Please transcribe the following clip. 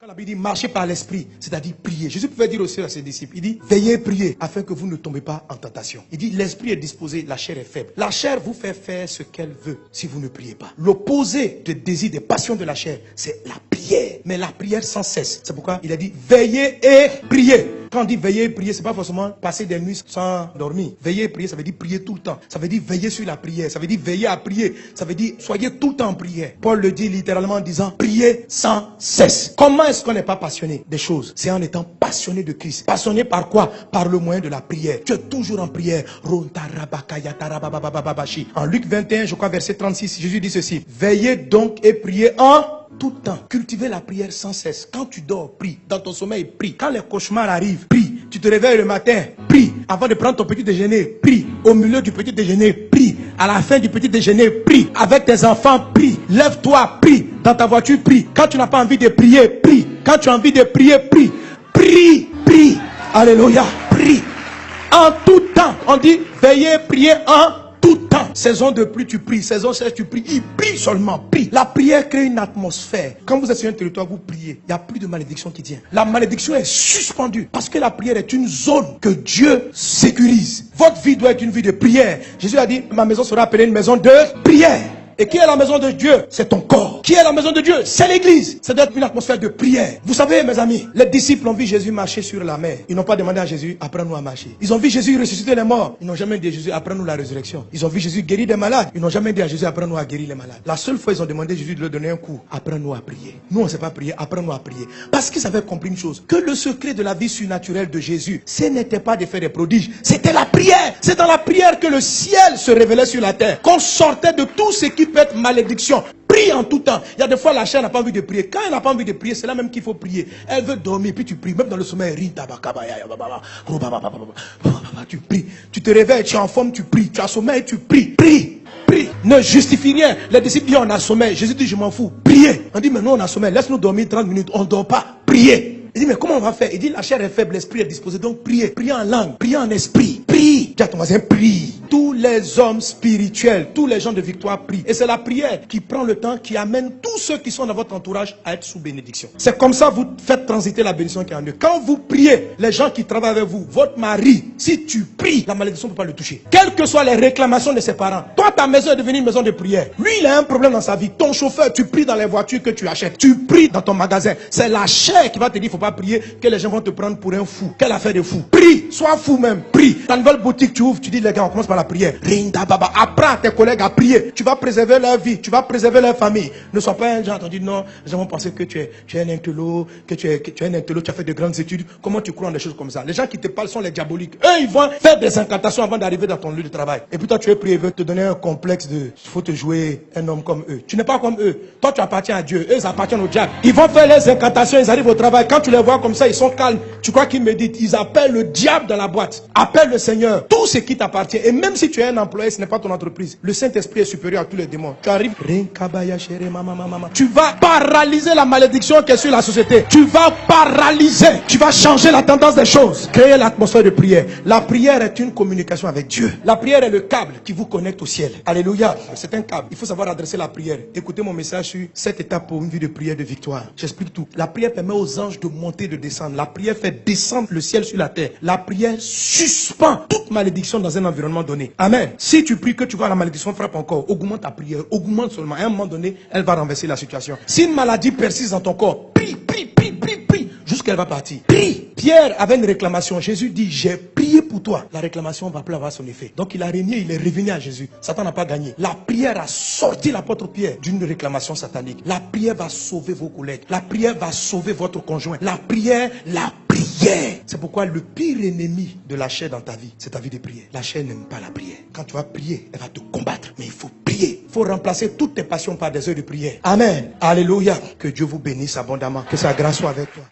Quand la Bible dit marcher par l'esprit, c'est-à-dire prier. Jésus pouvait dire aussi à ses disciples, il dit veillez et priez afin que vous ne tombez pas en tentation. Il dit l'esprit est disposé, la chair est faible. La chair vous fait faire ce qu'elle veut si vous ne priez pas. L'opposé des désirs, des passions de la chair, c'est la prière. Mais la prière sans cesse. C'est pourquoi il a dit veillez et priez. Quand on dit veiller et prier, c'est pas forcément passer des nuits sans dormir. Veiller et prier, ça veut dire prier tout le temps. Ça veut dire veiller sur la prière. Ça veut dire veiller à prier. Ça veut dire soyez tout le temps en prière. Paul le dit littéralement en disant priez sans cesse. Comment est-ce qu'on n'est pas passionné des choses? C'est en étant passionné de Christ. Passionné par quoi? Par le moyen de la prière. Tu es toujours en prière. En Luc 21, je crois verset 36, Jésus dit ceci. Veillez donc et priez en tout temps. Cultivez la prière sans cesse. Quand tu dors, prie. Dans ton sommeil, prie. Quand les cauchemars arrivent, prie. Tu te réveilles le matin, prie. Avant de prendre ton petit déjeuner, prie. Au milieu du petit déjeuner, prie. À la fin du petit déjeuner, prie. Avec tes enfants, prie. Lève-toi, prie. Dans ta voiture, prie. Quand tu n'as pas envie de prier, prie. Quand tu as envie de prier, prie. Prie, prie. Alléluia, prie. En tout temps. On dit veillez, priez en tout temps. Saison de pluie, tu pries. Saison sèche, tu pries. Il prie seulement. Prie. La prière crée une atmosphère. Quand vous êtes sur un territoire, vous priez. Il n'y a plus de malédiction qui tient. La malédiction est suspendue. Parce que la prière est une zone que Dieu sécurise. Votre vie doit être une vie de prière. Jésus a dit, ma maison sera appelée une maison de prière. Et qui est la maison de Dieu? C'est ton corps. Qui est la maison de Dieu? C'est l'église. Ça doit être une atmosphère de prière. Vous savez, mes amis, les disciples ont vu Jésus marcher sur la mer. Ils n'ont pas demandé à Jésus, apprends-nous à marcher. Ils ont vu Jésus ressusciter les morts. Ils n'ont jamais dit à Jésus, apprends-nous la résurrection. Ils ont vu Jésus guérir des malades. Ils n'ont jamais dit à Jésus, apprends-nous à guérir les malades. La seule fois, ils ont demandé à Jésus de leur donner un coup. Apprends-nous à prier. Nous, on ne sait pas prier. Apprends-nous à prier. Parce qu'ils avaient compris une chose. Que le secret de la vie surnaturelle de Jésus, ce n'était pas de faire des prodiges. C'était la prière. C'est dans la prière que le ciel se révélait sur la terre. Qu'on sortait de tout ce qui peut être malédiction. Prie en tout temps. Il y a des fois la chair n'a pas envie de prier. Quand elle n'a pas envie de prier, c'est là même qu'il faut prier. Elle veut dormir, puis tu pries. Même dans le sommeil, tu pries. Tu te réveilles, tu es en forme, tu pries. Tu as sommeil, tu pries. Prie. Prie. Ne justifie rien. Les disciples disent on a sommeil. Jésus dit je m'en fous. Priez. On dit mais nous on a sommeil. Laisse-nous dormir 30 minutes. On ne dort pas. Priez. Il dit mais comment on va faire? Il dit la chair est faible, l'esprit est disposé. Donc priez. Priez en langue. Priez en esprit. Prie. Dis à ton voisin prie. Tous les hommes spirituels, tous les gens de victoire prient. Et c'est la prière qui prend le temps, qui amène tous ceux qui sont dans votre entourage à être sous bénédiction. C'est comme ça que vous faites transiter la bénédiction qui est en eux. Quand vous priez, les gens qui travaillent avec vous, votre mari, si tu pries, la malédiction ne peut pas le toucher. Quelles que soient les réclamations de ses parents, toi ta maison est devenue une maison de prière. Lui il a un problème dans sa vie. Ton chauffeur, tu pries dans les voitures que tu achètes. Tu pries dans ton magasin. C'est la chair qui va te dire il ne faut pas prier, que les gens vont te prendre pour un fou. Quelle affaire de fou? Prie, sois fou même, prie. Ta nouvelle boutique tu ouvres, tu dis les gars on commence par la prière. Apprends à tes collègues à prier. Tu vas préserver leur vie, tu vas préserver leur famille. Ne sois pas un genre entendu, non, les gens vont penser que tu es un intello, que tu es un intello, tu as fait de grandes études. Comment tu crois en des choses comme ça? Les gens qui te parlent sont les diaboliques. Eux, ils vont faire des incantations avant d'arriver dans ton lieu de travail. Et puis toi, tu es prié, ils veulent te donner un complexe de, il faut te jouer un homme comme eux. Tu n'es pas comme eux. Toi, tu appartiens à Dieu. Eux, ils appartiennent au diable. Ils vont faire les incantations, ils arrivent au travail. Quand tu les vois comme ça, ils sont calmes. Tu crois qu'ils méditent. Ils appellent le diable dans la boîte. Appelle le Seigneur. Tout ce qui t'appartient. Et même si tu es un employé, ce n'est pas ton entreprise. Le Saint-Esprit est supérieur à tous les démons. Tu arrives, tu vas paralyser la malédiction qui est sur la société. Tu vas paralyser. Tu vas changer la tendance des choses. Créer l'atmosphère de prière. La prière est une communication avec Dieu. La prière est le câble qui vous connecte au ciel. Alléluia. C'est un câble. Il faut savoir adresser la prière. Écoutez mon message sur 7 étapes pour une vie de prière de victoire. J'explique tout. La prière permet aux anges de monter et de descendre. La prière fait descendre le ciel sur la terre. La prière suspend toute malédiction dans un environnement donné. Amen. Si tu pries que tu vois la malédiction frappe encore, augmente ta prière, augmente seulement. À un moment donné, elle va renverser la situation. Si une maladie persiste dans ton corps, prie, jusqu'elle va partir. Prie. Pierre avait une réclamation. Jésus dit, j'ai prié pour toi. La réclamation va plus avoir son effet. Donc il a régné, il est revenu à Jésus. Satan n'a pas gagné. La prière a sorti l'apôtre Pierre d'une réclamation satanique. La prière va sauver vos collègues. La prière va sauver votre conjoint. La prière. C'est pourquoi le pire ennemi de la chair dans ta vie, c'est ta vie de prière. La chair n'aime pas la prière. Quand tu vas prier, elle va te combattre. Mais il faut prier. Il faut remplacer toutes tes passions par des heures de prière. Amen. Alléluia. Que Dieu vous bénisse abondamment. Que sa grâce soit avec toi.